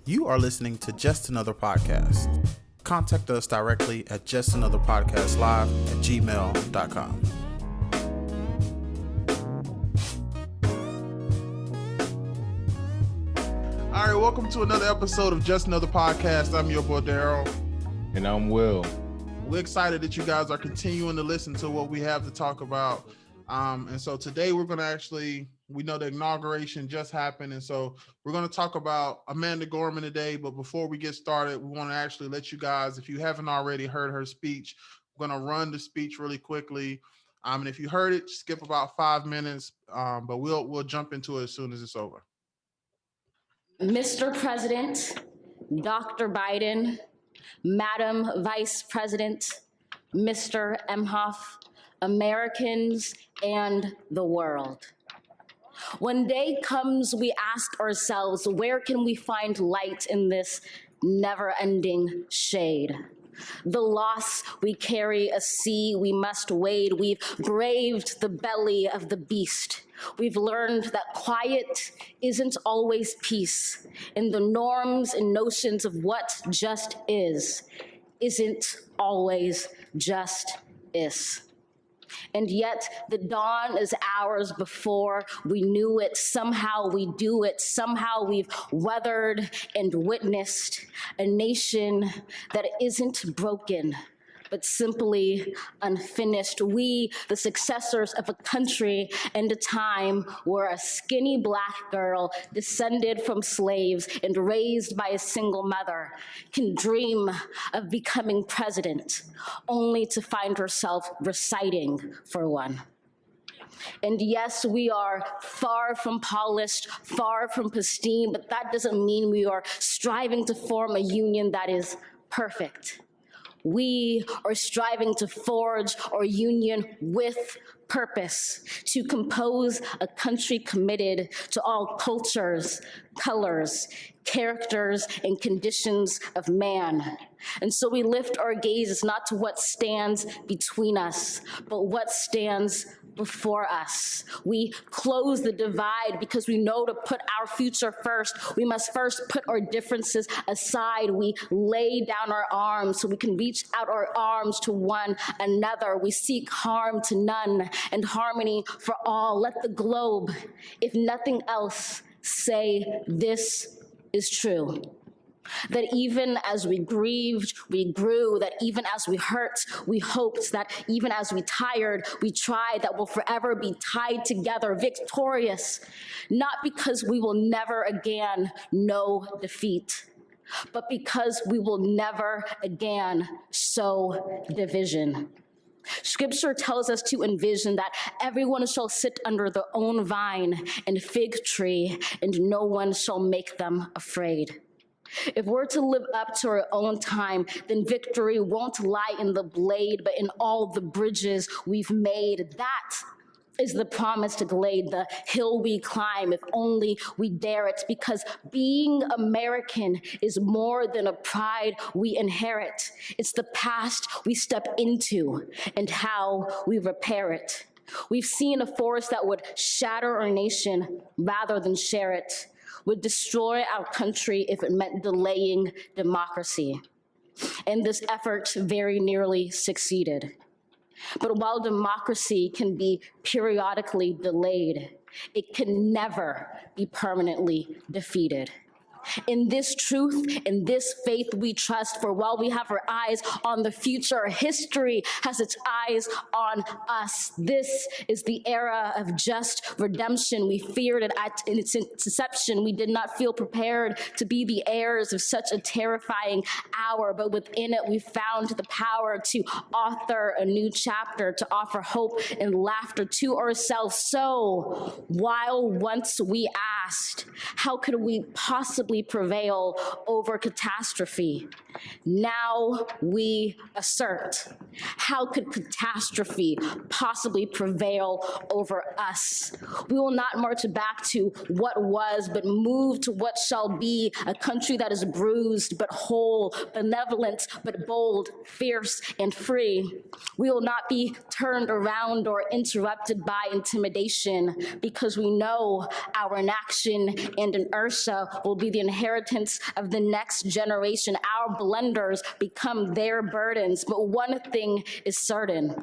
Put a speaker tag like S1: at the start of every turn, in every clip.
S1: You are listening to Just Another Podcast. Contact us directly at justanotherpodcastlive@gmail.com. All right, welcome to another episode of Just Another Podcast. I'm your boy Daryl.
S2: And I'm Will.
S1: We're excited that you guys are continuing to listen to what we have to talk about. And so today we're going to we know the inauguration just happened. And so we're going to talk about Amanda Gorman today. But before we get started, we want to actually let you guys, if you haven't already heard her speech, we're going to run the speech really quickly. And if you heard it, skip about 5 minutes, but we'll jump into it as soon as it's over.
S3: Mr. President, Dr. Biden, Madam Vice President, Mr. Emhoff, Americans, and the world. When day comes, we ask ourselves, where can we find light in this never-ending shade? The loss we carry, a sea we must wade. We've braved the belly of the beast. We've learned that quiet isn't always peace, and the norms and notions of what just isn't always just is. And yet the dawn is hours before we knew it. Somehow we do it. Somehow we've weathered and witnessed a nation that isn't broken, but simply unfinished. We, the successors of a country and a time where a skinny Black girl descended from slaves and raised by a single mother can dream of becoming president, only to find herself reciting for one. And yes, we are far from polished, far from pristine, but that doesn't mean we are striving to form a union that is perfect. We are striving to forge our union with purpose, to compose a country committed to all cultures, colors, characters, and conditions of man. And so we lift our gazes not to what stands between us, but what stands before us. We close the divide because we know to put our future first, we must first put our differences aside. We lay down our arms so we can reach out our arms to one another. We seek harm to none and harmony for all. Let the globe, if nothing else, say this is true. That even as we grieved, we grew, that even as we hurt, we hoped, that even as we tired, we tried, that we'll forever be tied together, victorious, not because we will never again know defeat, but because we will never again sow division. Scripture tells us to envision that everyone shall sit under their own vine and fig tree, and no one shall make them afraid. If we're to live up to our own time, then victory won't lie in the blade, but in all the bridges we've made. That is the promised glade, the hill we climb, if only we dare it, because being American is more than a pride we inherit. It's the past we step into and how we repair it. We've seen a force that would shatter our nation rather than share it, would destroy our country if it meant delaying democracy. And this effort very nearly succeeded. But while democracy can be periodically delayed, it can never be permanently defeated. In this truth, in this faith we trust, for while we have our eyes on the future, history has its eyes on us. This is the era of just redemption. We feared it in its inception. We did not feel prepared to be the heirs of such a terrifying hour, but within it we found the power to author a new chapter, to offer hope and laughter to ourselves. So while once we asked, how could we possibly prevail over catastrophe? Now we assert, how could catastrophe possibly prevail over us? We will not march back to what was, but move to what shall be, a country that is bruised but whole, benevolent but bold, fierce and free. We will not be turned around or interrupted by intimidation, because we know our inaction and inertia will be the inheritance of the next generation. Our blunders become their burdens. But one thing is certain: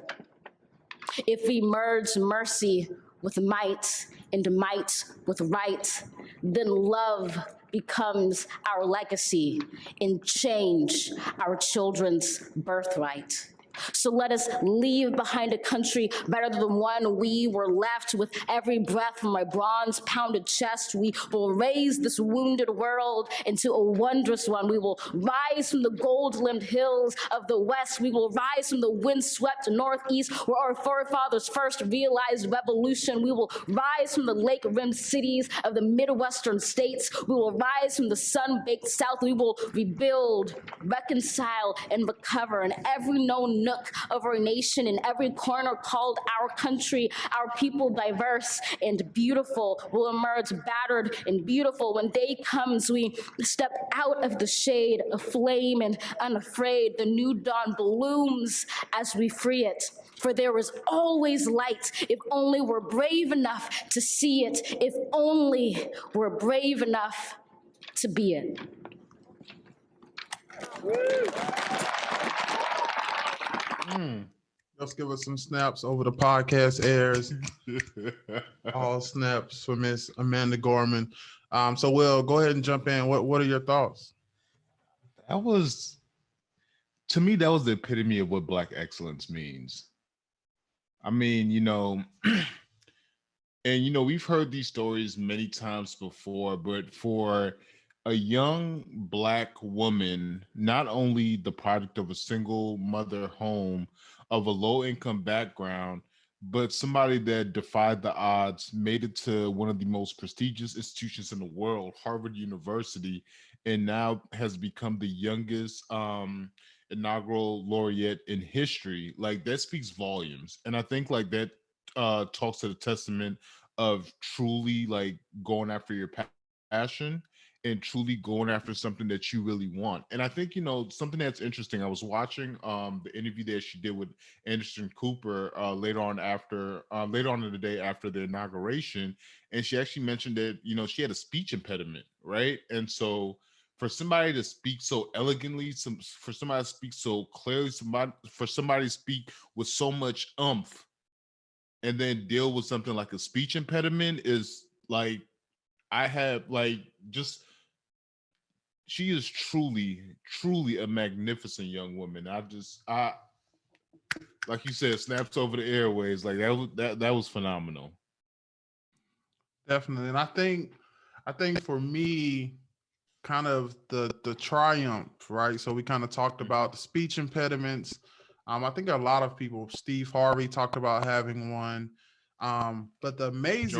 S3: if we merge mercy with might and might with right, then love becomes our legacy and change our children's birthright. So let us leave behind a country better than the one we were left. With every breath from my bronze pounded chest, we will raise this wounded world into a wondrous one. We will rise from the gold-limbed hills of the West. We will rise from the windswept Northeast, where our forefathers first realized revolution. We will rise from the lake-rimmed cities of the Midwestern states. We will rise from the sun-baked South. We will rebuild, reconcile, and recover in every known nook of our nation, in every corner called our country. Our people, diverse and beautiful, will emerge battered and beautiful. When day comes, we step out of the shade, aflame and unafraid. The new dawn blooms as we free it. For there is always light, if only we're brave enough to see it, if only we're brave enough to be it.
S1: Let's give us some snaps over the podcast airs. All snaps for Miss Amanda Gorman. So Will, go ahead and jump in. What are your thoughts?
S2: That was, to me, that was the epitome of what Black excellence means. I mean, and we've heard these stories many times before, but for a young Black woman, not only the product of a single mother home, of a low income background, but somebody that defied the odds, made it to one of the most prestigious institutions in the world, Harvard University, and now has become the youngest inaugural laureate in history. Like, that speaks volumes. And I think like that talks to the testament of truly like going after your passion and truly going after something that you really want. And I think, something that's interesting, I was watching the interview that she did with Anderson Cooper later on in the day after the inauguration, and she actually mentioned that she had a speech impediment, right? And so for somebody to speak so elegantly, for somebody to speak so clearly, for somebody to speak with so much oomph, and then deal with something like a speech impediment is like, I have like just she is truly, truly a magnificent young woman. I like you said, snaps over the airways. Like that was phenomenal.
S1: Definitely. And I think for me, kind of the triumph, right? So we kind of talked about the speech impediments. I think a lot of people, Steve Harvey talked about having one. But the amazing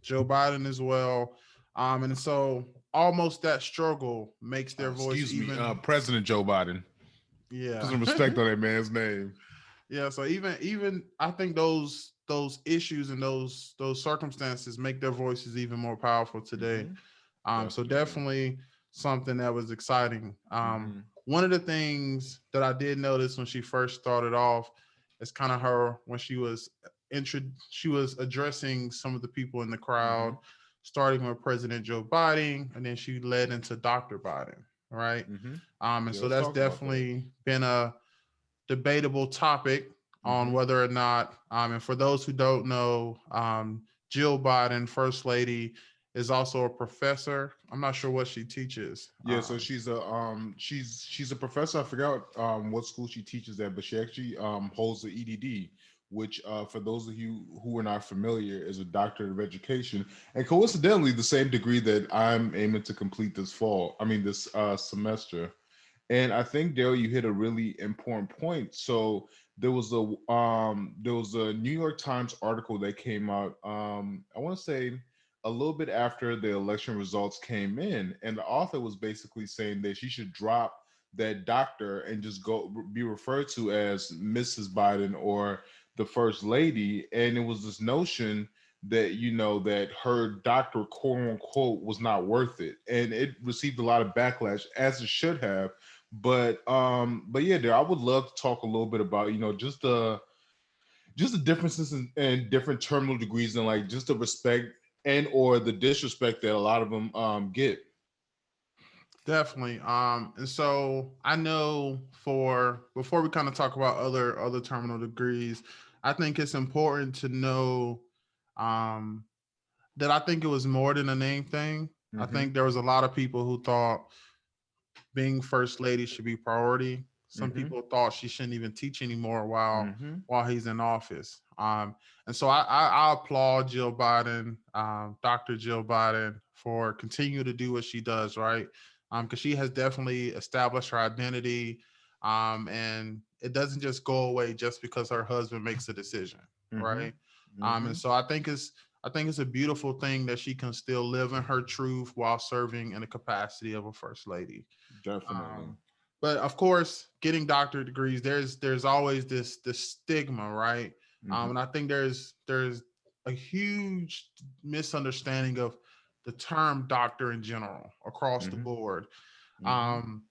S1: Joe Biden as well. And so almost that struggle makes their voice
S2: excuse
S1: even.
S2: me, President Joe Biden.
S1: Yeah.
S2: Put some respect on that man's name.
S1: Yeah. So even I think those issues and those circumstances make their voices even more powerful today. So definitely something that was exciting. One of the things that I did notice when she first started off is kind of her when she was addressing some of the people in the crowd, starting with President Joe Biden, and then she led into Dr. Biden, right? And so that's definitely been a debatable topic on whether or not, and for those who don't know, Jill Biden, First Lady, is also a professor. I'm not sure what she teaches.
S2: Yeah, so she's a professor. I forgot what school she teaches at, but she actually holds the EDD, which for those of you who are not familiar, is a doctorate of education, and coincidentally the same degree that I'm aiming to complete this semester. And I think, Daryl, you hit a really important point. So there was a New York Times article that came out. I want to say a little bit after the election results came in, and the author was basically saying that she should drop that doctor and just go be referred to as Mrs. Biden or the first lady. And it was this notion that, that her doctor, quote unquote, was not worth it. And it received a lot of backlash, as it should have. But yeah, there, I would love to talk a little bit about, just the differences in different terminal degrees, and like just the respect and or the disrespect that a lot of them get.
S1: Definitely. And so I know for before we kind of talk about other terminal degrees, I think it's important to know um that I think it was more than a name thing. I
S2: Mm-hmm.
S1: think there was a lot of people who thought being first lady should be priority. Some
S2: Mm-hmm.
S1: people thought she shouldn't even teach anymore
S2: Mm-hmm.
S1: while he's in office. And so I applaud Jill Biden, Dr. Jill Biden, for continue to do what she does, right? Because she has definitely established her identity, and it doesn't just go away just because her husband makes a decision,
S2: Mm-hmm.
S1: right? And
S2: Mm-hmm.
S1: so I think it's a beautiful thing that she can still live in her truth while serving in the capacity of a first lady.
S2: Definitely.
S1: Um, but of course, getting doctorate degrees, there's always this stigma, right?
S2: Mm-hmm.
S1: And I think there's a huge misunderstanding of the term doctor in general across the
S2: Mm-hmm.
S1: board.
S2: Mm-hmm.
S1: Um,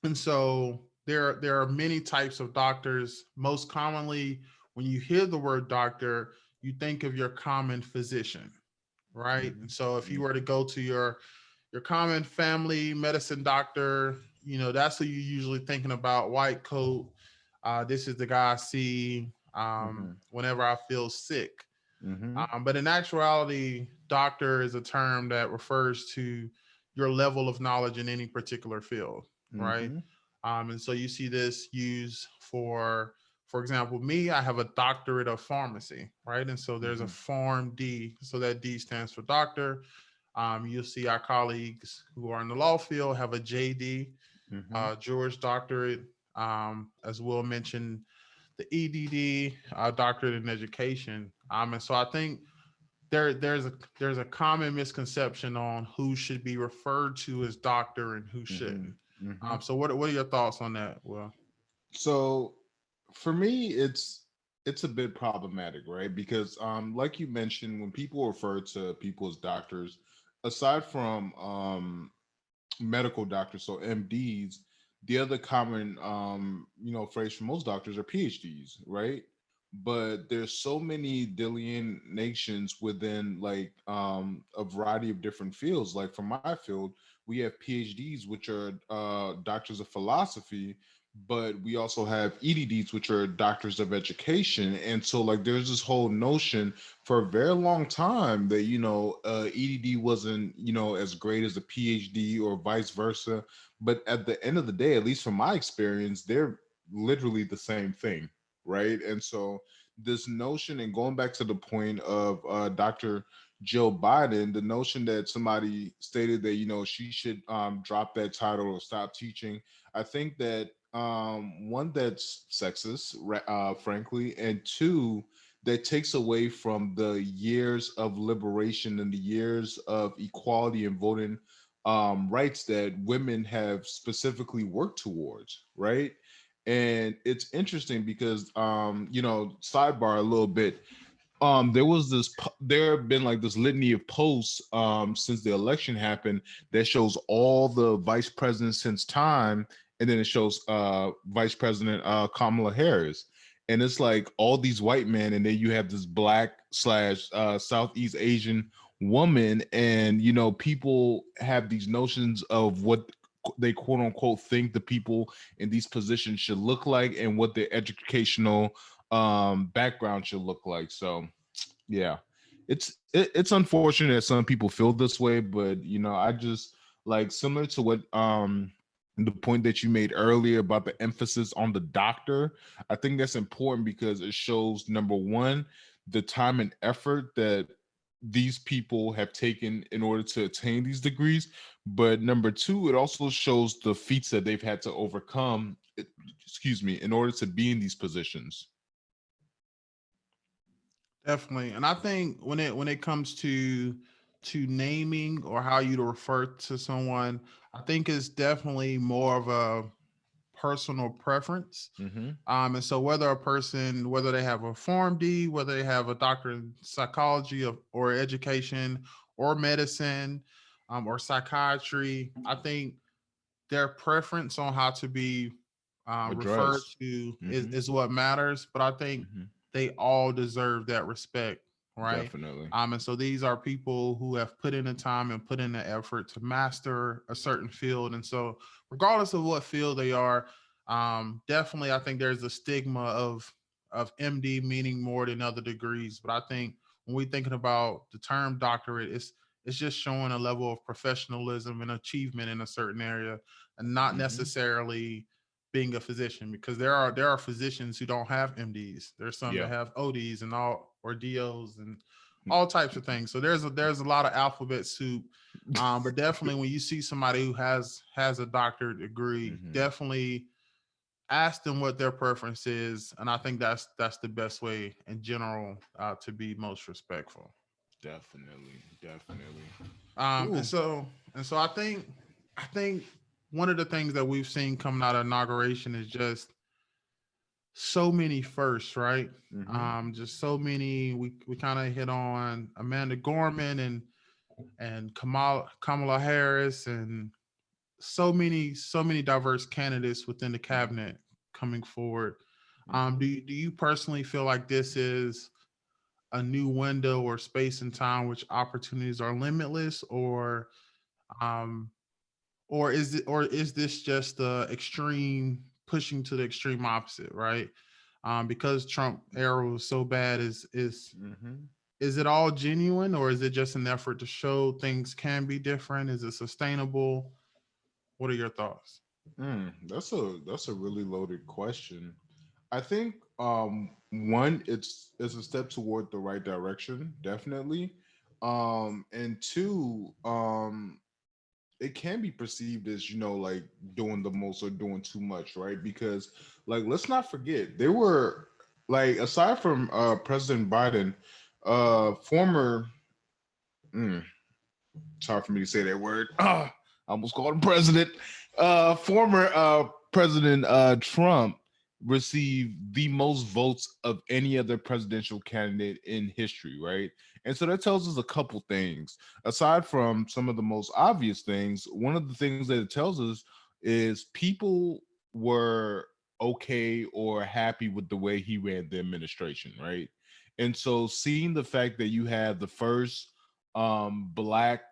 S1: and so there are many types of doctors. Most commonly, when you hear the word doctor, you think of your common physician, right? And so if you were to go to your common family medicine doctor, that's who you're usually thinking about. White coat. This is the guy I see
S2: Mm-hmm.
S1: whenever I feel sick.
S2: Mm-hmm.
S1: But in actuality, doctor is a term that refers to your level of knowledge in any particular field, right?
S2: Mm-hmm.
S1: And so you see this used for example, me, I have a doctorate of pharmacy, right? And so there's a
S2: Mm-hmm.
S1: Pharm D, so that D stands for doctor. You'll see our colleagues who are in the law field have a JD,
S2: Mm-hmm.
S1: Juris Doctorate. As Will mentioned, the EDD, Doctorate in Education. And so I think there's a common misconception on who should be referred to as doctor and who
S2: Mm-hmm.
S1: shouldn't.
S2: Mm-hmm.
S1: So what are your thoughts on that? Well,
S2: So for me, it's a bit problematic, right? Because like you mentioned, when people refer to people as doctors, aside from medical doctors, so MDs, the other common phrase for most doctors are PhDs, right? But there's so many delineations within like a variety of different fields. Like for my field, we have PhDs, which are doctors of philosophy, but we also have EDDs, which are doctors of education. And so like there's this whole notion for a very long time that EDD wasn't as great as a PhD or vice versa. But at the end of the day, at least from my experience, they're literally the same thing, right? And so this notion, and going back to the point of Dr. Jill Biden, the notion that somebody stated that she should drop that title or stop teaching, I think that one, that's sexist, frankly, and two, that takes away from the years of liberation and the years of equality and voting rights that women have specifically worked towards, right? And it's interesting because, sidebar a little bit, there have been like this litany of posts since the election happened that shows all the vice presidents since time, and then it shows Vice President Kamala Harris, and it's like all these white men, and then you have this black slash Southeast Asian woman, and people have these notions of what they quote unquote think the people in these positions should look like and what their educational background should look like. So yeah, it's unfortunate that some people feel this way, but I just like, similar to what the point that you made earlier about the emphasis on the doctor, I think that's important because it shows, number one, the time and effort that these people have taken in order to attain these degrees, but number two, it also shows the feats that they've had to overcome, excuse me, in order to be in these positions.
S1: definitely. And I think when it comes to naming or how you to refer to someone, I think it's definitely more of personal preference.
S2: Mm-hmm.
S1: And so whether a person, whether they have a PharmD, whether they have a doctor in psychology or education or medicine, or psychiatry, I think their preference on how to be referred
S2: Address.
S1: to
S2: Mm-hmm.
S1: is what matters. But I think
S2: Mm-hmm.
S1: they all deserve that respect, right?
S2: Definitely.
S1: And so these are people who have put in the time and put in the effort to master a certain field. And so, regardless of what field they are, definitely, I think there's a stigma of MD meaning more than other degrees. But I think when we're thinking about the term doctorate, it's just showing a level of professionalism and achievement in a certain area, and not
S2: Mm-hmm.
S1: necessarily being a physician, because there are physicians who don't have MDs. There's some that
S2: Yeah.
S1: have ODs and all, or DOs, and all types of things. So there's a lot of alphabet soup. But definitely when you see somebody who has a doctorate degree,
S2: Mm-hmm.
S1: definitely ask them what their preference is, and I think that's the best way in general to be most respectful.
S2: Definitely. Definitely.
S1: Um, and
S2: Ooh.
S1: so and so I think one of the things that we've seen coming out of inauguration is just so many firsts, right?
S2: Mm-hmm.
S1: Just so many. We kind of hit on Amanda Gorman and Kamala Harris, and so many diverse candidates within the cabinet coming forward.
S2: Mm-hmm.
S1: Do you personally feel like this is a new window or space in time which opportunities are limitless, um, or is this just the extreme pushing to the extreme opposite, right? Because Trump era was so bad,
S2: Mm-hmm.
S1: is it all genuine, or is it just an effort to show things can be different? Is it sustainable? What are your thoughts?
S2: That's a really loaded question. I think one, it's a step toward the right direction, definitely. And two, it can be perceived as, like doing the most or doing too much, right? Because like let's not forget, there were, like, aside from President Biden, former mm, it's hard for me to say that word. I almost called him president. Former President Trump received the most votes of any other presidential candidate in history, right? And so that tells us a couple things. Aside from some of the most obvious things, one of the things that it tells us is people were okay or happy with the way he ran the administration, right? And so seeing the fact that you have the first black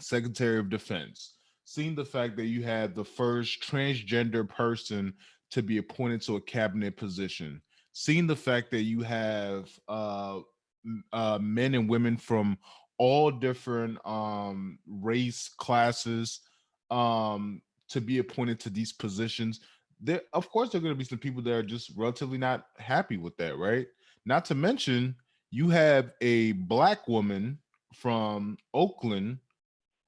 S2: Secretary of Defense, seeing the fact that you had the first transgender person to be appointed to a cabinet position, seeing the fact that you have men and women from all different race classes to be appointed to these positions. There, of course, there are going to be some people that are just relatively not happy with that, right? Not to mention, you have a black woman from Oakland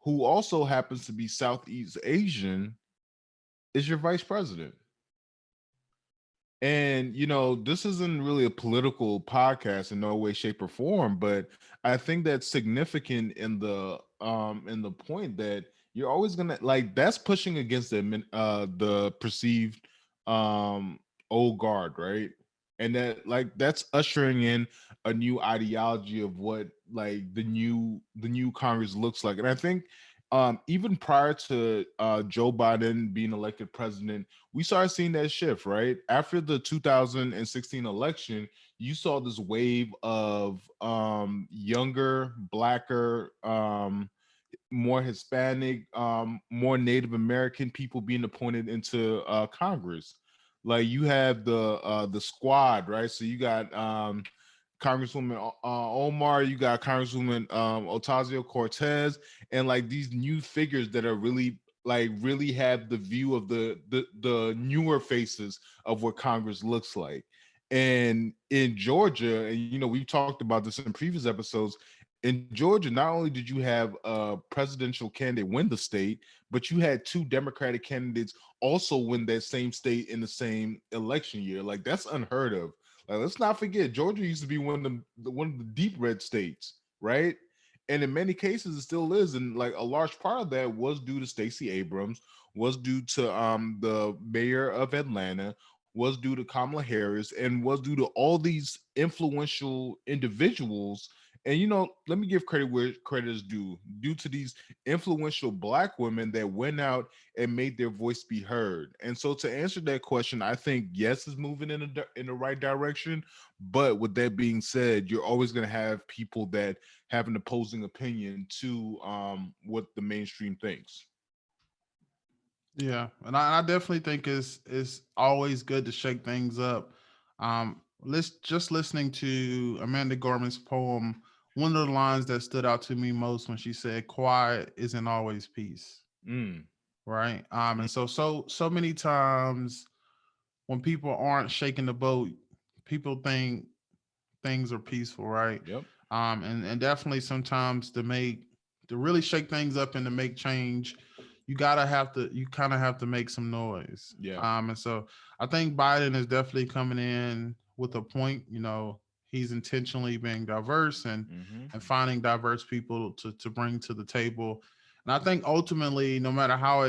S2: who also happens to be Southeast Asian is your vice president. And this isn't really a political podcast in no way, shape, or form, but I think that's significant in the point that you're always gonna, like, that's pushing against the perceived um old guard, right? And that, like, that's ushering in a new ideology of what, like, the new Congress looks like. And I think even prior to Joe Biden being elected president, we started seeing that shift, right? After the 2016 election, you saw this wave of younger, blacker, more Hispanic, more Native American people being appointed into Congress. Like, you have the squad, right? So you got Congresswoman Omar, you got Congresswoman Ocasio Cortez, and like these new figures that are really have the view of the newer faces of what Congress looks like. And in Georgia, and we've talked about this in previous episodes, in Georgia, not only did you have a presidential candidate win the state, but you had two Democratic candidates also win that same state in the same election year. Like, that's unheard of. Like, let's not forget, Georgia used to be one of the deep red states, right? And in many cases, it still is. And like a large part of that was due to Stacey Abrams, was due to the mayor of Atlanta, was due to Kamala Harris, and was due to all these influential individuals. And let me give credit where credit is due. Due to these influential Black women that went out and made their voice be heard. And so, to answer that question, I think yes, it's moving in the right direction. But with that being said, you're always going to have people that have an opposing opinion to what the mainstream thinks.
S1: Yeah, and I definitely think it's always good to shake things up. Let's just listening to Amanda Gorman's poem. One of the lines that stood out to me most when she said, "Quiet isn't always peace."
S2: Mm,
S1: Right.
S2: mm,
S1: And so many times when people aren't shaking the boat, people think things are peaceful, right?
S2: yep.
S1: And definitely sometimes to really shake things up and to make change, you kind of have to make some noise.
S2: Yeah.
S1: And so I think Biden is definitely coming in with a point. He's intentionally being diverse
S2: Mm-hmm.
S1: and finding diverse people to bring to the table. And I think ultimately, no matter how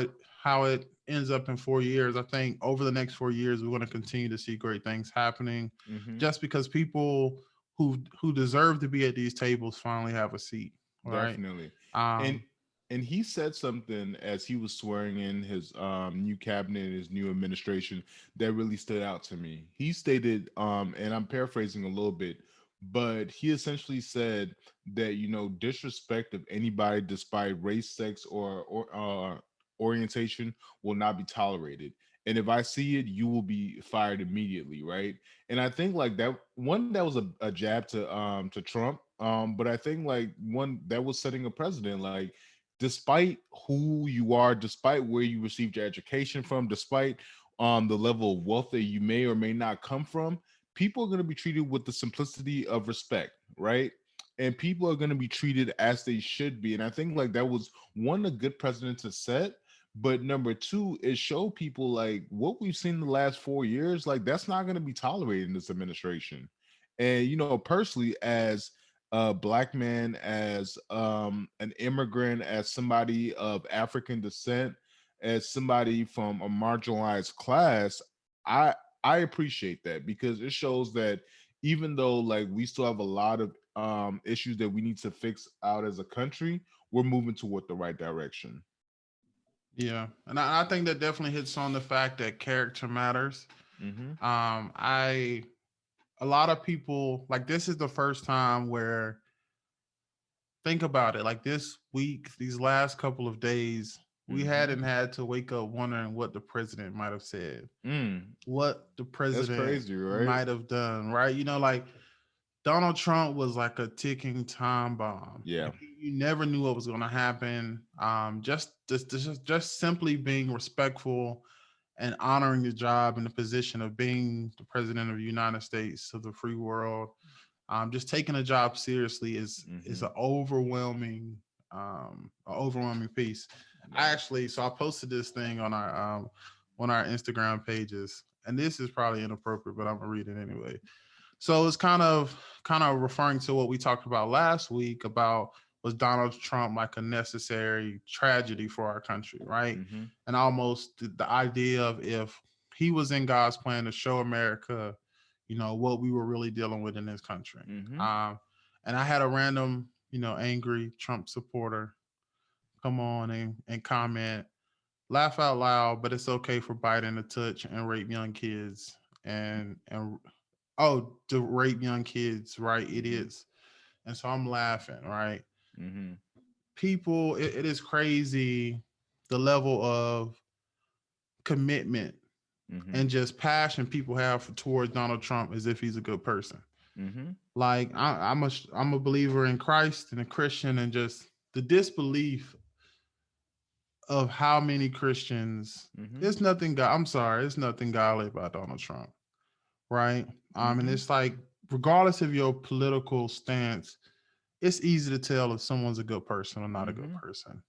S1: it ends up in 4 years, I think over the next 4 years we're going to continue to see great things happening,
S2: Mm-hmm.
S1: just because people who deserve to be at these tables finally have a seat, right?
S2: Definitely. And
S1: Um,
S2: and he said something as he was swearing in his new cabinet, his new administration, that really stood out to me. He stated, and I'm paraphrasing a little bit, but he essentially said that disrespect of anybody despite race, sex, or orientation will not be tolerated. And if I see it, you will be fired immediately, right? And I think like that was a jab to Trump, but I think like one that was setting a precedent, like despite who you are, despite where you received your education from, despite the level of wealth that you may or may not come from, people are going to be treated with the simplicity of respect, right? And people are going to be treated as they should be. And I think like that was one, a good precedent to set. But number two, it showed people like what we've seen in the last 4 years, like that's not going to be tolerated in this administration. And personally, as a black man, as an immigrant, as somebody of African descent, as somebody from a marginalized class, I I appreciate that because it shows that even though like we still have a lot of issues that we need to fix out as a country, we're moving toward the right direction.
S1: yeah, and I think that definitely hits on the fact that character matters.
S2: Mm-hmm.
S1: I A lot of people, like, this is the first time where, think about it, like this week, these last couple of days, we
S2: Mm-hmm.
S1: hadn't had to wake up wondering what the president might have said,
S2: Mm.
S1: what the
S2: That's
S1: president
S2: crazy, right?
S1: might have done, right? Like Donald Trump was like a ticking time bomb.
S2: Yeah.
S1: Like you never knew what was going to happen. Just simply being respectful and honoring the job and the position of being the president of the United States of the free world. Just taking a job seriously is
S2: Mm-hmm.
S1: an overwhelming piece.
S2: Yeah.
S1: So I posted this thing on our Instagram pages, and this is probably inappropriate, but I'm gonna read it anyway. So it's kind of referring to what we talked about last week about, was Donald Trump like a necessary tragedy for our country, right?
S2: Mm-hmm.
S1: And almost the idea of, if he was in God's plan to show America, what we were really dealing with in this country.
S2: Mm-hmm.
S1: Um, and I had a random, angry Trump supporter come on and comment, laugh out loud, but it's okay for Biden to touch and rape young kids and oh, to rape young kids, right?
S2: Mm-hmm.
S1: Idiots. And so I'm laughing, right?
S2: Mm-hmm.
S1: People, it is crazy the level of commitment
S2: Mm-hmm.
S1: and just passion people have towards Donald Trump as if he's a good person.
S2: Mm-hmm.
S1: Like I'm a believer in Christ and a Christian, and just the disbelief of how many Christians,
S2: Mm-hmm.
S1: it's nothing God. I'm sorry, it's nothing godly about Donald Trump, right? And
S2: Mm-hmm.
S1: it's like, regardless of your political stance, it's easy to tell if someone's a good person or not a good
S2: Mm-hmm.
S1: person.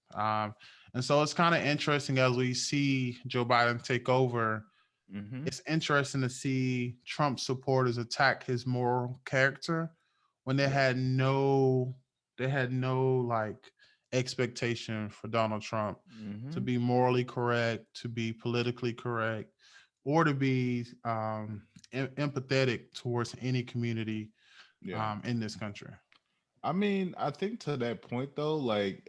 S1: And so it's kind of interesting as we see Joe Biden take over.
S2: Mm-hmm.
S1: It's interesting to see Trump supporters attack his moral character when they
S2: Yep.
S1: had no They had no like expectation for Donald Trump to
S2: Hmm.
S1: be morally correct, to be politically correct, or to be empathetic towards any community
S2: Yeah.
S1: in this country.
S2: I mean, I think to that point though, like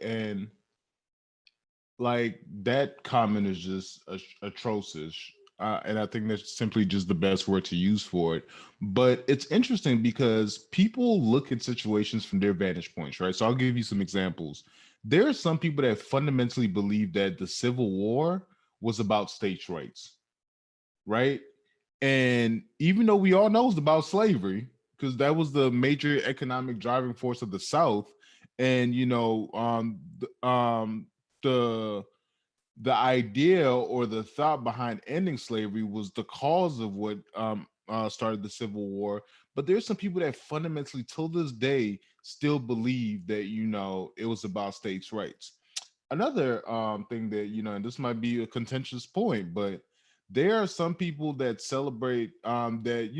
S2: that comment is just atrocious. And I think that's simply just the best word to use for it. But it's interesting because people look at situations from their vantage points, right? So I'll give you some examples. There are some people that fundamentally believe that the Civil War was about states' rights, right? And even though we all know it's about slavery, because that was the major economic driving force of the South, and the the idea or the thought behind ending slavery was the cause of what started the Civil War. But there's some people that fundamentally, till this day, still believe that it was about states' rights. Another thing that and this might be a contentious point, but there are some people that celebrate that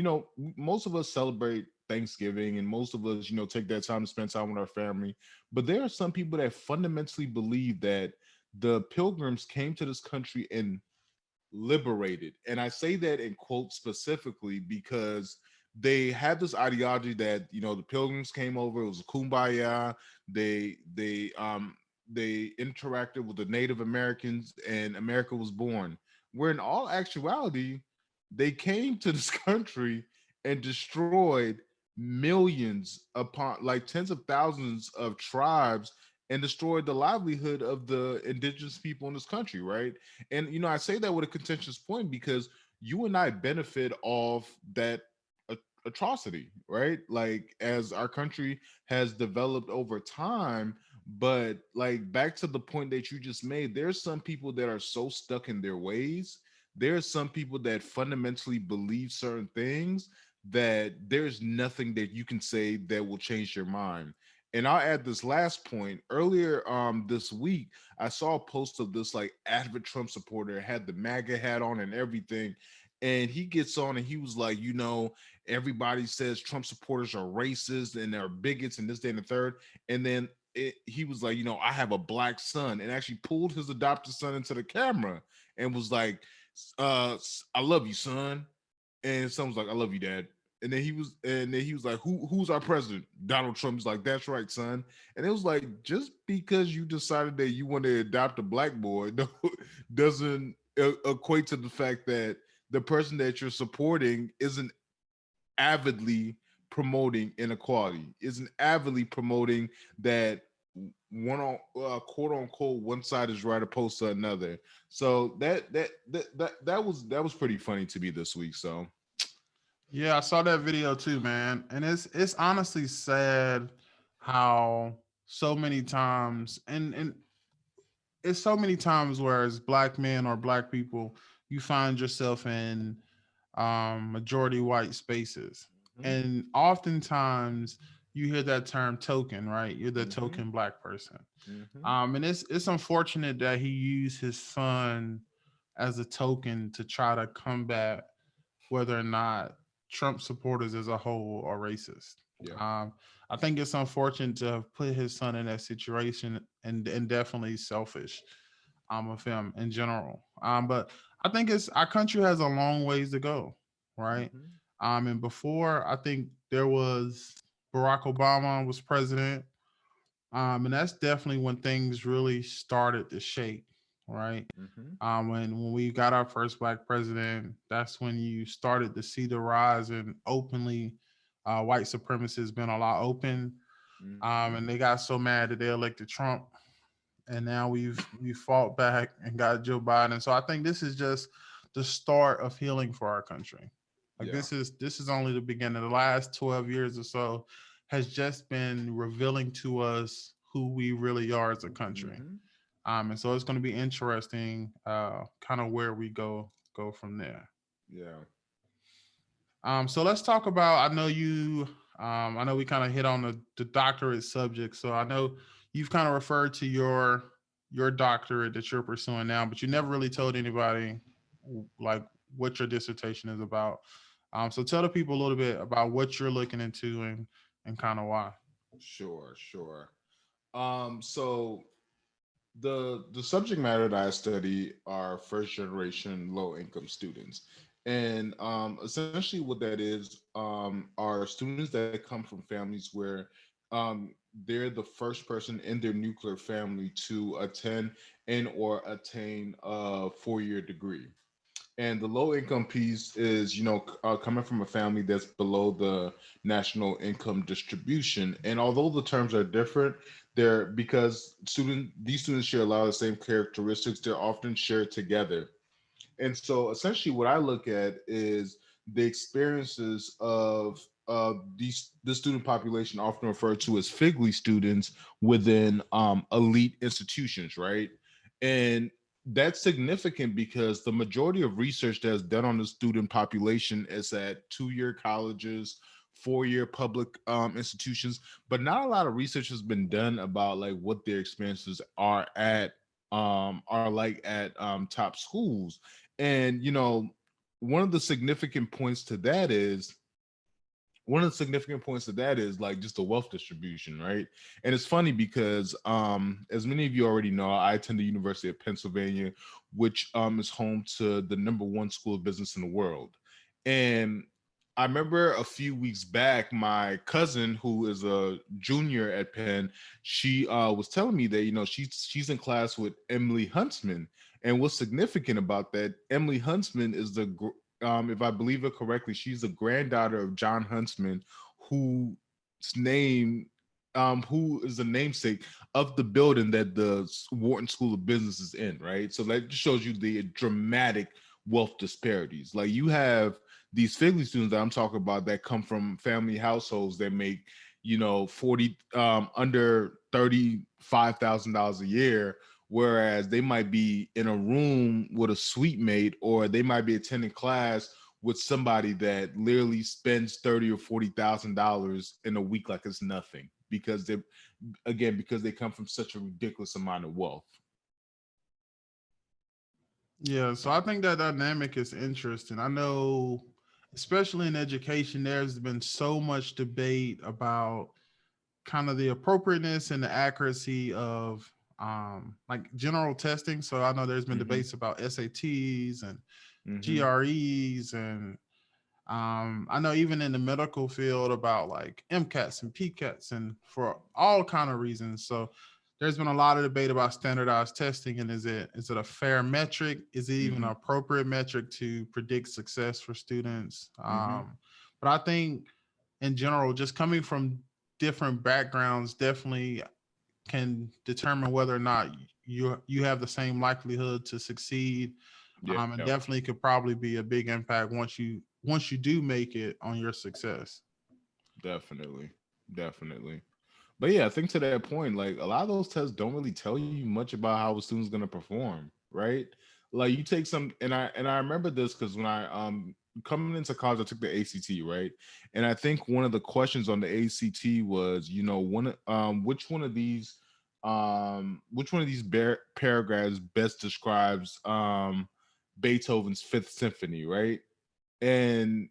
S2: most of us celebrate Thanksgiving, and most of us take that time to spend time with our family. But there are some people that fundamentally believe that the pilgrims came to this country and liberated. And I say that in quotes specifically because they had this ideology that the pilgrims came over, it was a kumbaya. They interacted with the Native Americans and America was born. Where in all actuality, they came to this country and destroyed millions upon like tens of thousands of tribes and destroyed the livelihood of the indigenous people in this country, right? And I say that with a contentious point because you and I benefit off that atrocity, right? Like as our country has developed over time. But like back to the point that you just made, there's some people that are so stuck in their ways. There's some people that fundamentally believe certain things that there's nothing that you can say that will change your mind. And I'll add this last point. Earlier this week, I saw a post of this like avid Trump supporter, had the MAGA hat on and everything. And he gets on and he was like, everybody says Trump supporters are racist and they're bigots and this, day, and the third. And then he was like, I have a black son, and actually pulled his adopted son into the camera and was like, I love you, son. And son was like, I love you, dad. And then he was like, who's our president? Donald Trump. He's like, that's right, son. And it was like, just because you decided that you want to adopt a black boy doesn't equate to the fact that the person that you're supporting isn't avidly promoting inequality, isn't avidly promoting that one on quote unquote one side is right opposed to another. So that was pretty funny to me this week. So
S1: Yeah, I saw that video too, man. And it's honestly sad how so many times and it's so many times where as black men or black people, you find yourself in majority white spaces.
S2: mhm,
S1: And oftentimes you hear that term token, right? You're the
S2: mhm,
S1: token black person.
S2: mhm,
S1: And it's unfortunate that he used his son as a token to try to combat whether or not Trump supporters as a whole are racist.
S2: yeah,
S1: I think it's unfortunate to have put his son in that situation and definitely selfish of him in general. But I think it's our country has a long ways to go, right?
S2: mhm,
S1: And before I think there was Barack Obama was president, and that's definitely when things really started to shake, right?
S2: mhm,
S1: When we got our first black president, that's when you started to see the rise in openly white supremacists been a lot open,
S2: mhm,
S1: and they got so mad that they elected Trump, and now we fought back and got Joe Biden. So I think this is just the start of healing for our country. Like
S2: yeah,
S1: this is only the beginning. The last 12 years or so has just been revealing to us who we really are as a country.
S2: mhm,
S1: And so it's going to be interesting, kind of where we go from there.
S2: yeah,
S1: So let's talk about. I know you. I know we kind of hit on the doctorate subject. So I know you've kind of referred to your doctorate that you're pursuing now, but you never really told anybody like what your dissertation is about. So tell the people a little bit about what you're looking into and kind of why.
S2: sure, sure. So the subject matter that I study are first generation low income students, and essentially what that is are students that come from families where they're the first person in their nuclear family to attend and or attain a 4 year degree. And the low income piece is, coming from a family that's below the national income distribution. And although the terms are different, they're because these students share a lot of the same characteristics. They're often shared together. And so essentially what I look at is the experiences of the student population, often referred to as figly students within elite institutions, right? And that's significant because the majority of research that's done on the student population is at 2 year colleges, 4 year public institutions, but not a lot of research has been done about like what their experiences are like at top schools. And one of the significant points to that is like just the wealth distribution, right? And it's funny because as many of you already know, I attend the University of Pennsylvania, which is home to the number one school of business in the world. And I remember a few weeks back, my cousin, who is a junior at Penn, she was telling me that she's in class with Emily Huntsman. And what's significant about that, Emily Huntsman is if I believe it correctly, she's the granddaughter of John Huntsman, whose name, who is the namesake of the building that the Wharton School of Business is in, right? So that just shows you the dramatic wealth disparities. Like you have these Figley students that I'm talking about that come from family households that make, 40 under $35,000 a year, whereas they might be in a room with a suite mate, or they might be attending class with somebody that literally spends $30,000 or $40,000 in a week like it's nothing, because they come from such a ridiculous amount of wealth.
S1: Yeah, so I think that dynamic is interesting. I know, especially in education, there's been so much debate about kind of the appropriateness and the accuracy of like general testing. So I know there's been
S2: Mm-hmm.
S1: debates about SATs and
S2: Mm-hmm.
S1: GREs, and I know even in the medical field about like MCATs and PCATs, and for all kind of reasons. So there's been a lot of debate about standardized testing, and is it a fair metric? Is it even
S2: Mm-hmm.
S1: an appropriate metric to predict success for students?
S2: Mm-hmm.
S1: But I think in general, just coming from different backgrounds definitely can determine whether or not you have the same likelihood to succeed,
S2: Yeah,
S1: and definitely could probably be a big impact once you do make it on your success.
S2: definitely. Definitely. But yeah, I think to that point, like a lot of those tests don't really tell you much about how a student's gonna perform, right? Like you take some, and I remember this because when I coming into college, I took the ACT, right? And I think one of the questions on the ACT was, which one of these paragraphs best describes Beethoven's Fifth Symphony, right? And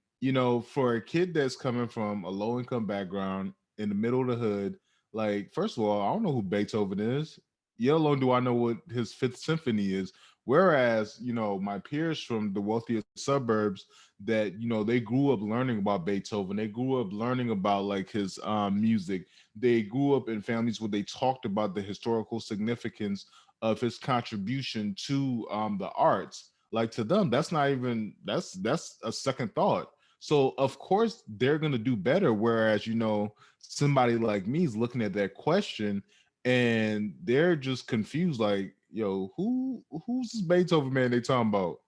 S2: for a kid that's coming from a low income background in the middle of the hood, like first of all, I don't know who Beethoven is. Yet alone do I know what his Fifth Symphony is. Whereas, my peers from the wealthier suburbs that, they grew up learning about Beethoven. They grew up learning about like his music. They grew up in families where they talked about the historical significance of his contribution to the arts. Like to them, that's not even that's a second thought. So of course they're gonna do better. Whereas somebody like me is looking at that question and they're just confused. Like, yo, who's this Beethoven man they talking about?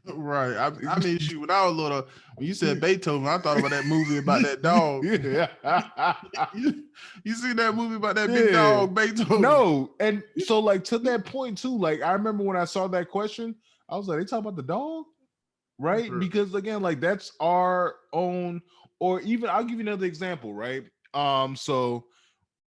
S1: Right. I mean, shoot, when I was little, when you said Beethoven, I thought about that movie about that dog.
S2: Yeah.
S1: You see that movie about that big
S2: Yeah.
S1: dog, Beethoven?
S2: No, and so like to that point too, like I remember when I saw that question, I was like, they talk about the dog? Right?
S1: For-
S2: Because again, like that's our own, or even I'll give you another example, right? So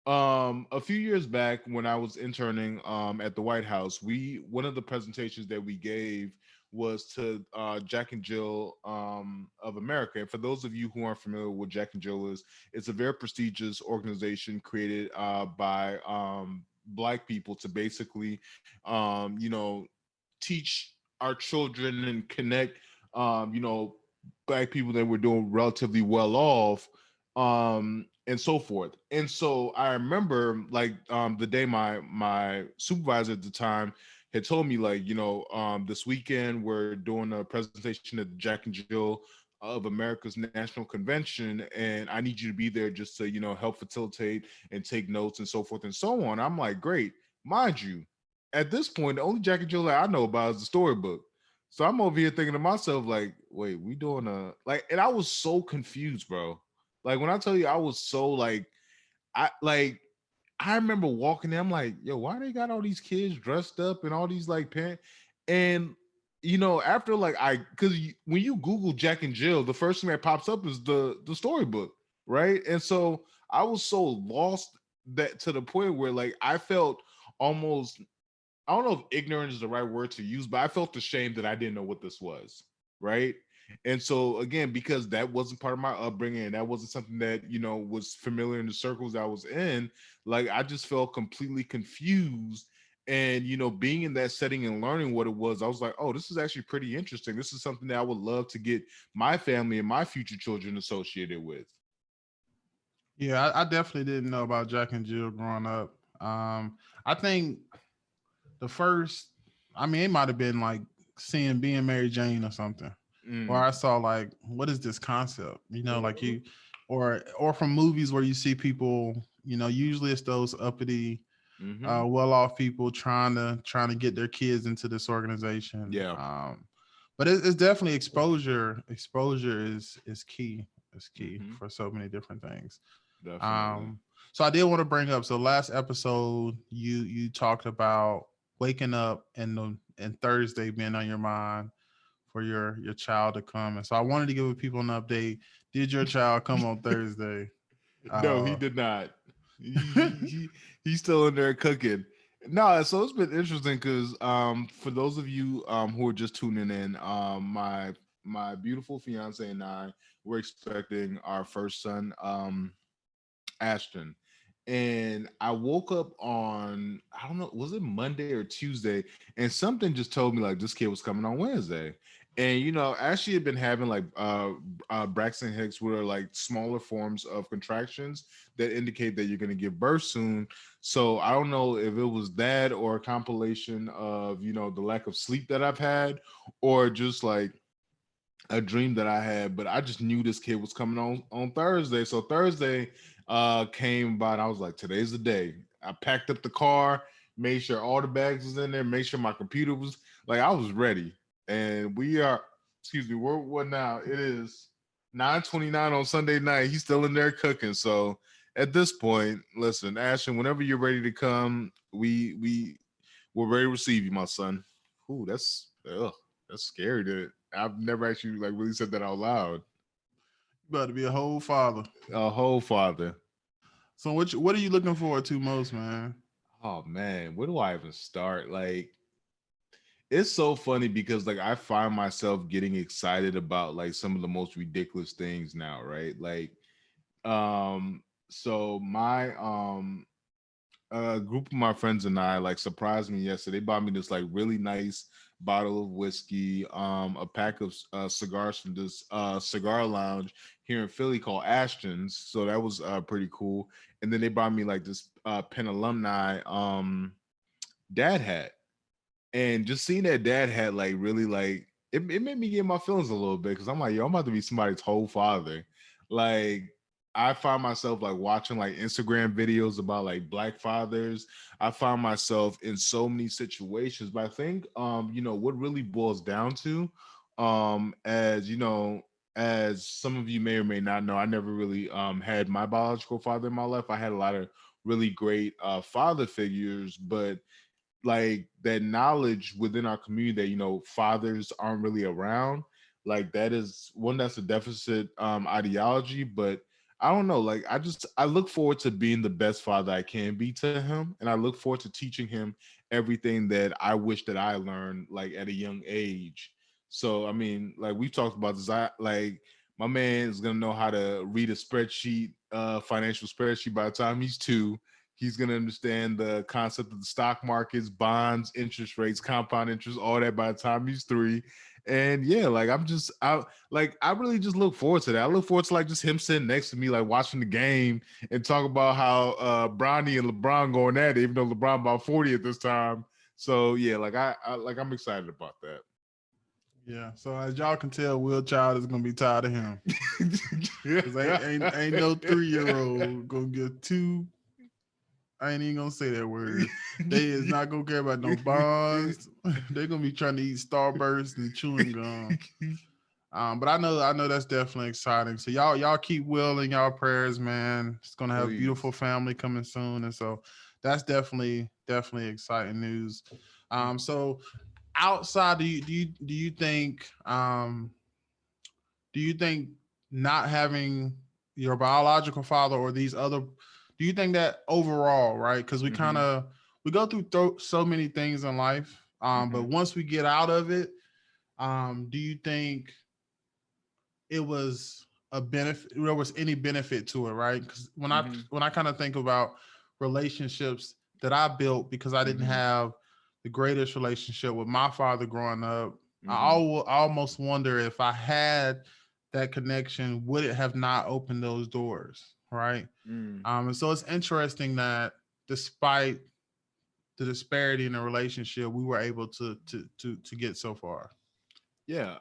S2: A few years back when I was interning at the White House, we one of the presentations that we gave was to Jack and Jill of America. And for those of you who aren't familiar with what Jack and Jill is, it's a very prestigious organization created by Black people to basically, teach our children and connect, Black people that were doing relatively well off, and so forth. And so I remember like the day my supervisor at the time had told me like, this weekend we're doing a presentation at the Jack and Jill of America's National Convention, and I need you to be there just to, help facilitate and take notes and so forth and so on. I'm like, great. Mind you, at this point, the only Jack and Jill that I know about is the storybook. So I'm over here thinking to myself, like, wait, we doing a like, and I was so confused, bro. Like when I tell you I was so like I remember walking there, I'm like, yo, why they got all these kids dressed up and all these like pants? And after like because when you Google Jack and Jill, the first thing that pops up is the storybook, right? And so I was so lost that to the point where like I felt almost, I don't know if ignorant is the right word to use, but I felt ashamed that I didn't know what this was, right? And so again, because that wasn't part of my upbringing and that wasn't something that was familiar in the circles I was in, like I just felt completely confused. And being in that setting and learning what it was, I was like, oh, this is actually pretty interesting. This is something that I would love to get my family and my future children associated with.
S1: Yeah, I definitely didn't know about Jack and Jill growing up. I think the first, I mean, it might have been like seeing Being Mary Jane or something, or
S2: Mm.
S1: I saw like, what is this concept? Like you, or from movies where you see people, usually it's those uppity,
S2: Hmm.
S1: well-off people trying to get their kids into this organization.
S2: Yeah.
S1: But it's definitely exposure. Exposure is key. Is key
S2: Hmm.
S1: for so many different things.
S2: Definitely.
S1: Um, so I did want to bring up. So last episode, you talked about waking up and Thursday being on your mind for your child to come, and so I wanted to give people an update. Did your child come on Thursday?
S2: No, he
S1: Uh,
S2: did not. He's still in there cooking. No, so it's been interesting because for those of you who are just tuning in, my beautiful fiance and I we're expecting our first son, Ashton. And I woke up on, I don't know, was it Monday or Tuesday? And something just told me like this kid was coming on Wednesday. And Ashley had been having like Braxton Hicks, which are like smaller forms of contractions that indicate that you're going to give birth soon. So I don't know if it was that or a compilation of the lack of sleep that I've had, or just like a dream that I had, but I just knew this kid was coming on Thursday. So Thursday came by and I was like, today's the day. I packed up the car, made sure all the bags was in there, made sure my computer was like I was ready. And we are, excuse me, we're what now? It is 9:29 on Sunday night. He's still in there cooking. So at this point, listen, Ashton, whenever you're ready to come, we're ready to receive you, my son. Ooh, that's scary. That I've never actually like really said that out loud.
S1: you about to be a whole father.
S2: A whole father.
S1: So what are you looking forward to most, man?
S2: Oh man, where do I even start? Like, it's so funny because like I find myself getting excited about like some of the most ridiculous things now, right? Like, so my a group of my friends and I like surprised me yesterday. They bought me this like really nice bottle of whiskey, a pack of cigars from this cigar lounge here in Philly called Ashton's. So that was pretty cool. And then they bought me like this Penn alumni dad hat, and just seeing that dad hat like really like it made me get my feelings a little bit because I'm like, yo, I'm about to be somebody's whole father. Like I find myself like watching like Instagram videos about like black fathers. I find myself in so many situations, but I think what really boils down to, as as some of you may or may not know, I never really had my biological father in my life. I had a lot of really great father figures, but like that knowledge within our community that fathers aren't really around, like that is one, that's a deficit ideology. But I don't know. Like I look forward to being the best father I can be to him, and I look forward to teaching him everything that I wish that I learned like at a young age. So I mean, like we've talked about this. I like my man is gonna know how to read a spreadsheet, financial spreadsheet by the time he's 2. He's gonna understand the concept of the stock markets, bonds, interest rates, compound interest, all that by the time he's 3. And yeah, like I really just look forward to that. I look forward to like just him sitting next to me, like watching the game and talk about how Bronny and LeBron going at it, even though LeBron about 40 at this time. So yeah, like I'm excited about that.
S1: Yeah. So as y'all can tell, Will Child is gonna be tired of him. Cause ain't no 3-year-old gonna get two. I ain't even gonna say that word. They is not gonna care about no bonds. They're gonna be trying to eat Starburst and chewing gum. But I know that's definitely exciting. So y'all keep Will in y'all prayers, man. It's gonna have a beautiful
S2: Please.
S1: family coming soon, and so that's definitely exciting news. So outside, do you think not having your biological father or these other, do you think that overall, right? Because
S2: Mhm.
S1: we go through so many things in life, but
S2: Mhm.
S1: once we get out of it, do you think it was a benefit, there was any benefit to it, right? Because
S2: Mhm.
S1: when I kind of think about relationships that I built because I didn't
S2: Mhm.
S1: have the greatest relationship with my father growing up,
S2: Mhm.
S1: I almost wonder if I had that connection, would it have not opened those doors, right?
S2: Mm.
S1: And so it's interesting that despite the disparity in the relationship, we were able to get so far.
S2: Yeah.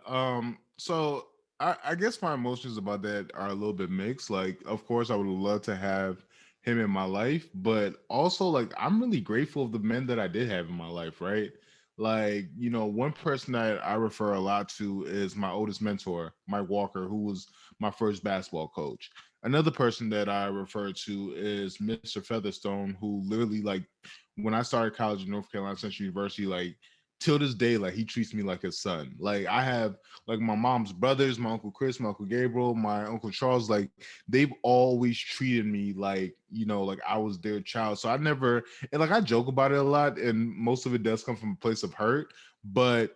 S2: So I guess my emotions about that are a little bit mixed. Like, of course, I would love to have him in my life, but also like I'm really grateful of the men that I did have in my life, right? Like, one person that I refer a lot to is my oldest mentor, Mike Walker, who was my first basketball coach. Another person that I refer to is Mr. Featherstone, who literally like when I started college at North Carolina Central University, like till this day, like he treats me like his son. Like I have like my mom's brothers, my uncle Chris, my uncle Gabriel, my uncle Charles, like they've always treated me like, like I was their child. So I never, and like I joke about it a lot, and most of it does come from a place of hurt, but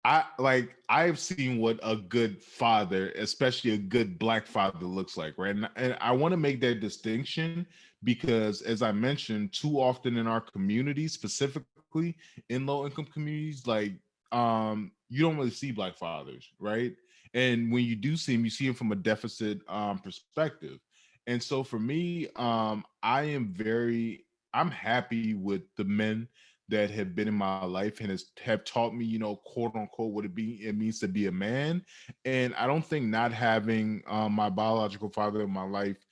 S2: I've seen what a good father, especially a good black father, looks like, right? And I want to make that distinction because, as I mentioned, too often in our community, specifically in low income communities, like you don't really see black fathers, right? And when you do see them, you see them from a deficit perspective. And so for me, I'm happy with the men that have been in my life and have taught me, quote unquote, what it means to be a man. And I don't think not having my biological father in my life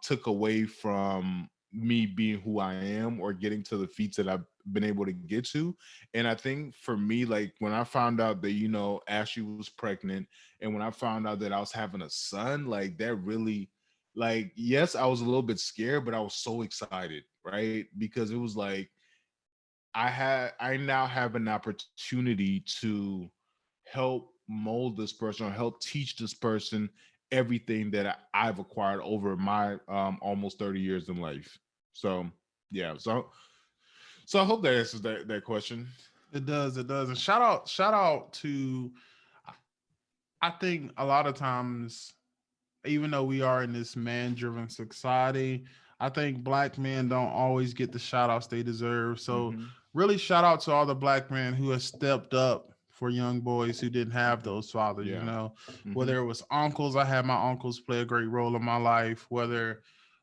S2: took away from me being who I am or getting to the feats that I've been able to get to. And I think for me, like when I found out that, Ashley was pregnant, and when I found out that I was having a son, like that really, like, yes, I was a little bit scared, but I was so excited, right? Because it was like I now have an opportunity to help mold this person or help teach this person everything that I've acquired over my almost 30 years in life. So yeah, so I hope that answers that question.
S1: It does. And shout out to, I think a lot of times, even though we are in this man driven society, I think black men don't always get the shout outs they deserve. So
S2: Mm-hmm.
S1: really shout out to all the black men who have stepped up for young boys who didn't have
S2: Mm-hmm.
S1: those fathers,
S2: Yeah. Mm-hmm.
S1: whether it was uncles, I had my uncles play a great role in my life, whether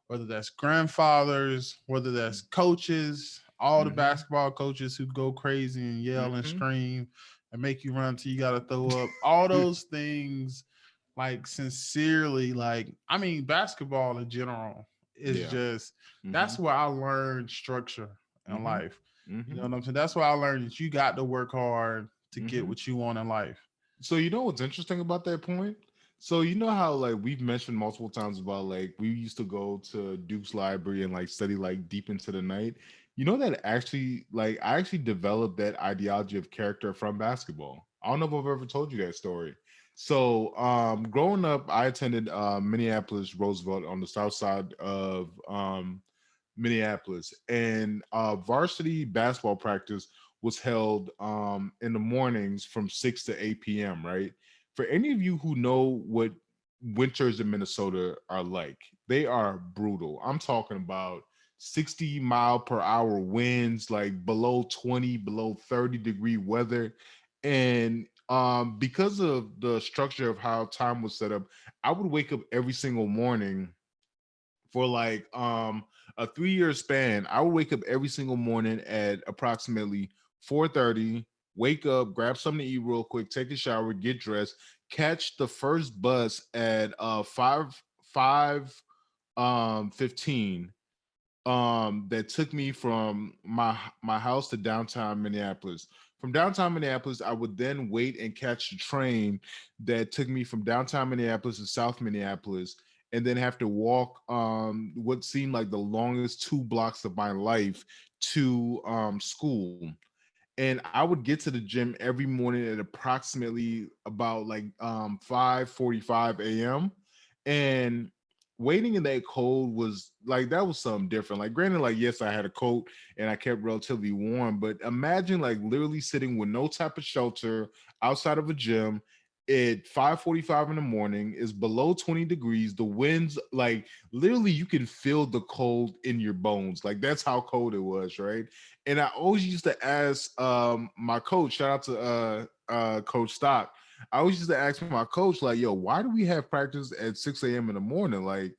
S1: that's grandfathers, whether that's coaches, all the
S2: Mm-hmm.
S1: basketball coaches who go crazy and yell and
S2: Mm-hmm.
S1: scream and make you run till you gotta throw up. All those things, like sincerely, like I mean, basketball in general is
S2: Yeah.
S1: just,
S2: Mm-hmm.
S1: that's where I learned structure in
S2: Mm-hmm.
S1: life. You know
S2: Mm-hmm.
S1: what I'm saying? That's why I learned that you got to work hard to get
S2: Mm-hmm.
S1: what you want in life.
S2: So you know what's interesting about that point? So you know how like we've mentioned multiple times about like we used to go to Duke's library and like study like deep into the night. You know that actually like I actually developed that ideology of character from basketball. I don't know if I've ever told you that story. So, growing up, I attended Minneapolis Roosevelt on the south side of Minneapolis, and varsity basketball practice was held in the mornings from 6 to 8 p.m. Right? For any of you who know what winters in Minnesota are like, they are brutal. I'm talking about 60-mile-per-hour winds, like below 20, below 30-degree weather. And because of the structure of how time was set up, I would wake up every single morning for like a 3-year span. I would wake up every single morning at approximately 4:30, wake up, grab something to eat real quick, take a shower, get dressed, catch the first bus at 5:15 that took me from my house to downtown Minneapolis. From downtown Minneapolis, I would then wait and catch the train that took me from downtown Minneapolis to South Minneapolis, and then have to walk what seemed like the longest 2 blocks of my life to school. And I would get to the gym every morning at approximately about like 5:45 a.m. And waiting in that cold was like, that was something different. Like, granted, like, yes, I had a coat and I kept relatively warm, but imagine like literally sitting with no type of shelter outside of a gym at 5:45 in the morning, is below 20 degrees, the winds, like literally you can feel the cold in your bones. Like, that's how cold it was, right? And I always used to ask my coach, shout out to Coach Stock. I always used to ask my coach, like, yo, why do we have practice at 6 a.m. in the morning? Like,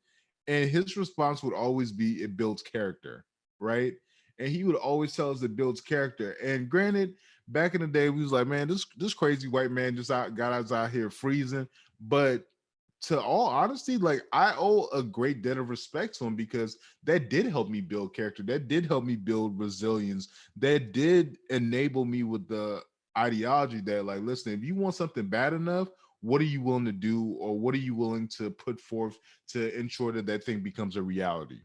S2: and his response would always be, it builds character, right? And he would always tell us it builds character. And granted, back in the day, we was like, man, this crazy white man just got us out here freezing. But to all honesty, like, I owe a great debt of respect to him, because that did help me build character. That did help me build resilience. That did enable me with the ideology that, like, listen, if you want something bad enough, what are you willing to do, or what are you willing to put forth to ensure that that thing becomes a reality?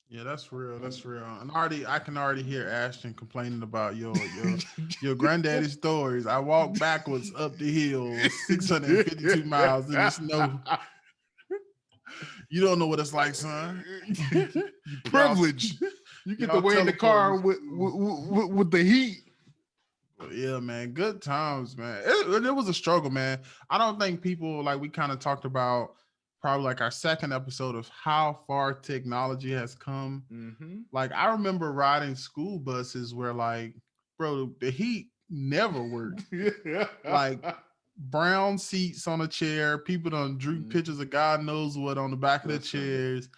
S1: Yeah, that's real. That's real. And I can already hear Ashton complaining about your granddaddy stories. I walked backwards up the hill, 652 miles in the snow. You don't know what it's like, son. y'all,
S2: Privilege. You get to
S1: y'all
S2: wait in the
S1: teleporting
S2: car
S1: to
S2: with,
S1: school.
S2: with the heat.
S1: But yeah, man, good times, man. It was a struggle, man. I don't think people, like, we kind of talked about probably like our second episode of how far technology has come.
S2: Mm-hmm.
S1: Like, I remember riding school buses where, like, bro, the heat never worked. Like, brown seats on a chair, people done drew pictures of God knows what on the back of the chairs.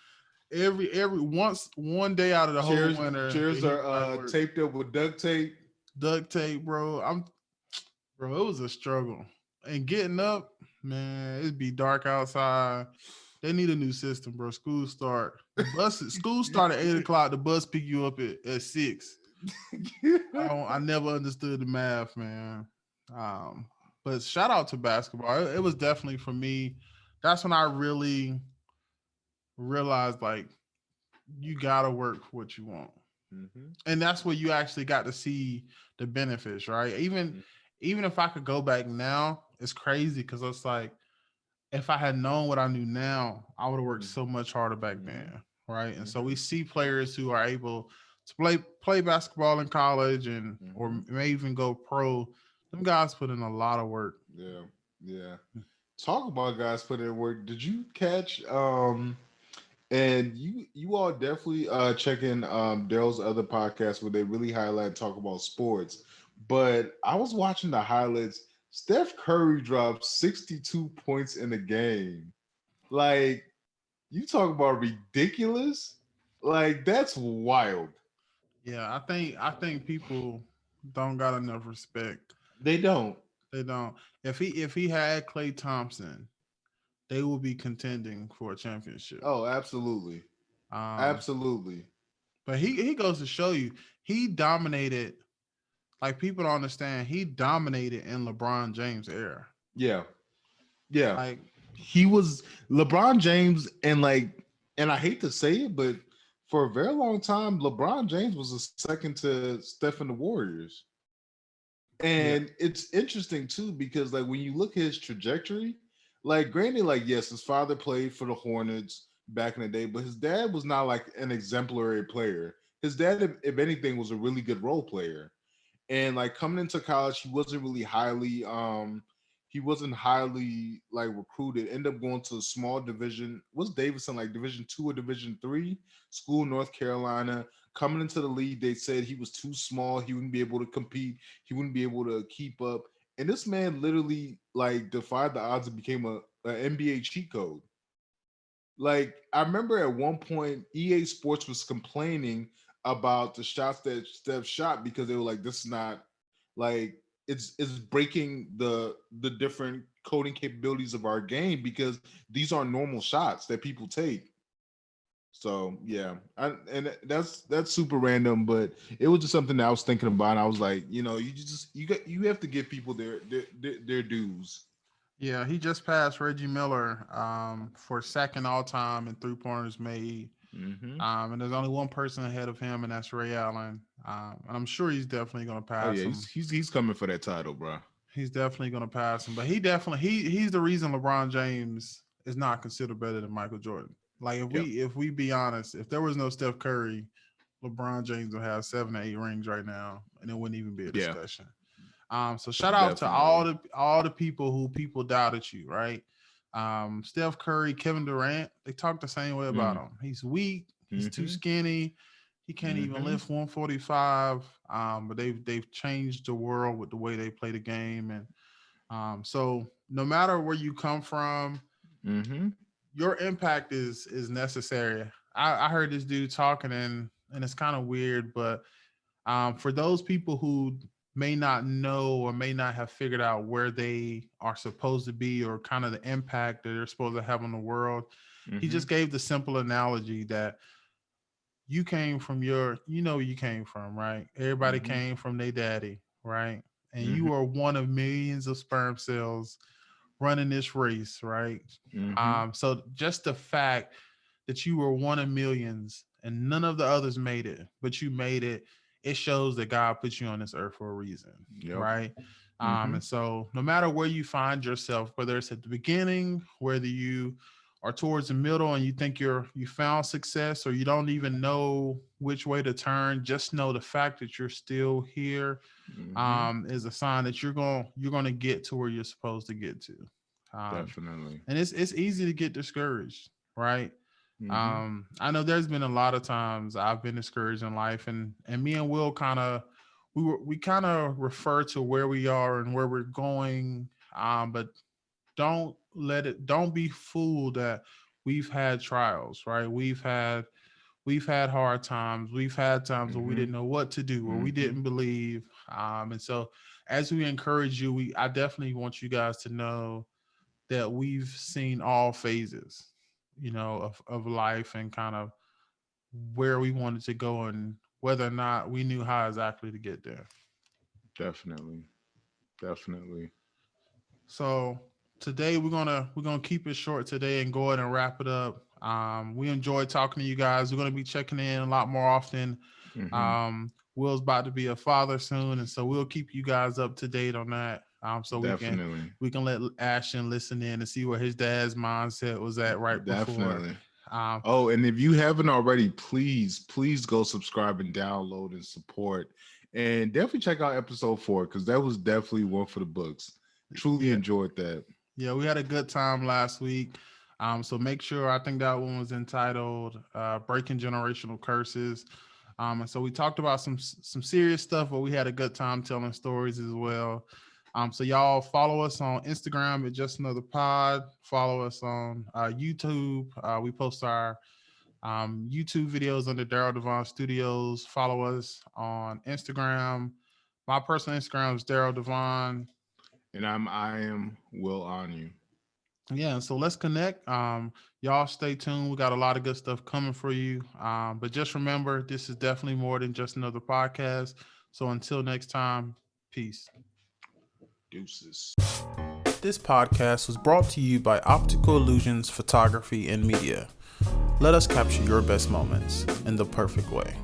S1: Every once one day out of the whole winter, the
S2: Chairs
S1: heat
S2: are
S1: might work.
S2: taped up with duct tape.
S1: Duct tape, bro. Bro, it was a struggle. And getting up, man, it'd be dark outside. They need a new system, bro. School start at 8 o'clock. The bus pick you up at 6. I never understood the math, man. Um, but shout out to basketball. It was definitely for me. That's when I really realized, like, you gotta work for what you want,
S2: Mm-hmm.
S1: and that's where you actually got to see the benefits, right? Even if I could go back now, it's crazy because it's like, if I had known what I knew now, I would have worked so much harder back then, right? And so we see players who are able to play basketball in college and or may even go pro. Them guys put in a lot of work.
S2: Yeah, yeah. Talk about guys putting in work. Did you catch and you all definitely check in Daryl's other podcast where they really highlight and talk about sports. But I was watching the highlights. Steph Curry dropped 62 points in the game. Like, you talk about ridiculous. Like, that's wild.
S1: Yeah, I think people don't got enough respect.
S2: They don't.
S1: They don't. If he had Klay Thompson, they will be contending for a championship.
S2: Oh, absolutely.
S1: Um,
S2: Absolutely.
S1: but he goes to show you, he dominated. Like, people don't understand, he dominated in LeBron James era.
S2: Yeah. Yeah.
S1: Like,
S2: He was LeBron James, and like, and I hate to say it, but for a very long time, LeBron James was a second to Steph and the Warriors. And it's interesting too because like when you look at his trajectory, like granted, like yes, his father played for the Hornets back in the day, but his dad was not like an exemplary player. His dad, if anything, was a really good role player. And like coming into college, he wasn't highly like recruited. Ended up going to a small division. Was Davidson like Division 2 or Division 3 school, North Carolina? Coming into the league, they said he was too small. He wouldn't be able to compete. He wouldn't be able to keep up. And this man literally like defied the odds and became a NBA cheat code. Like I remember at one point, EA Sports was complaining about the shots that Steph shot because they were like, "This is not like it's breaking the different coding capabilities of our game because these are normal shots that people take." So yeah, and that's super random, but it was just something that I was thinking about. And I was like, you have to give people their dues.
S1: Yeah, he just passed Reggie Miller for second all time in 3-pointers made.
S2: Mm-hmm.
S1: And there's only one person ahead of him, and that's Ray Allen. And I'm sure he's definitely going to
S2: Oh
S1: pass
S2: yeah,
S1: him.
S2: he's coming for that title, bro.
S1: He's definitely going to pass him. But he's the reason LeBron James is not considered better than Michael Jordan. Like if we be honest, if there was no Steph Curry, LeBron James would have 7 or 8 rings right now, and it wouldn't even be a discussion. So shout out to all the people doubted you, right? Steph Curry, Kevin Durant, they talk the same way about him. He's weak, he's too skinny, he can't even lift 145. But they've changed the world with the way they play the game. And so no matter where you come from, your impact is necessary. I heard this dude talking and it's kind of weird, but for those people who may not know or may not have figured out where they are supposed to be or kind of the impact that they're supposed to have on the world, he just gave the simple analogy that you came from you came from, right? Everybody came from their daddy, right? And you are one of millions of sperm cells running this race, right? So just the fact that you were one of millions and none of the others made it, but you made it, it shows that God put you on this earth for a reason, right? And so no matter where you find yourself, whether it's at the beginning, whether you are towards the middle and you think you found success or you don't even know which way to turn, just know the fact that you're still here is a sign that you're going to get to where you're supposed to get to.
S2: Definitely.
S1: And it's easy to get discouraged, right? I know there's been a lot of times I've been discouraged in life, and me and Will we kind of refer to where we are and where we're going, but don't be fooled that we've had trials, right? We've had hard times. We've had times where we didn't know what to do, or we didn't believe. And so as we encourage you, I definitely want you guys to know that we've seen all phases, of life and kind of where we wanted to go and whether or not we knew how exactly to get there.
S2: Definitely.
S1: So today we're gonna keep it short today and go ahead and wrap it up. We enjoyed talking to you guys. We're gonna be checking in a lot more often. Will's about to be a father soon, and so we'll keep you guys up to date on that. So we can let Ashton listen in and see where his dad's mindset was at before.
S2: And if you haven't already, please go subscribe and download and support, and definitely check out episode 4 because that was definitely one for the books. Truly enjoyed that.
S1: Yeah, we had a good time last week. So make sure, I think that one was entitled Breaking Generational Curses. And so we talked about some serious stuff, but we had a good time telling stories as well. So y'all follow us on Instagram at Just Another Pod. Follow us on YouTube. We post our YouTube videos under Daryl Devon Studios. Follow us on Instagram. My personal Instagram is Daryl Devon.
S2: And I am Will On You.
S1: Yeah, so let's connect. Y'all stay tuned. We got a lot of good stuff coming for you. But just remember, this is definitely more than just another podcast. So until next time, peace.
S2: Deuces.
S1: This podcast was brought to you by Optical Illusions Photography and Media. Let us capture your best moments in the perfect way.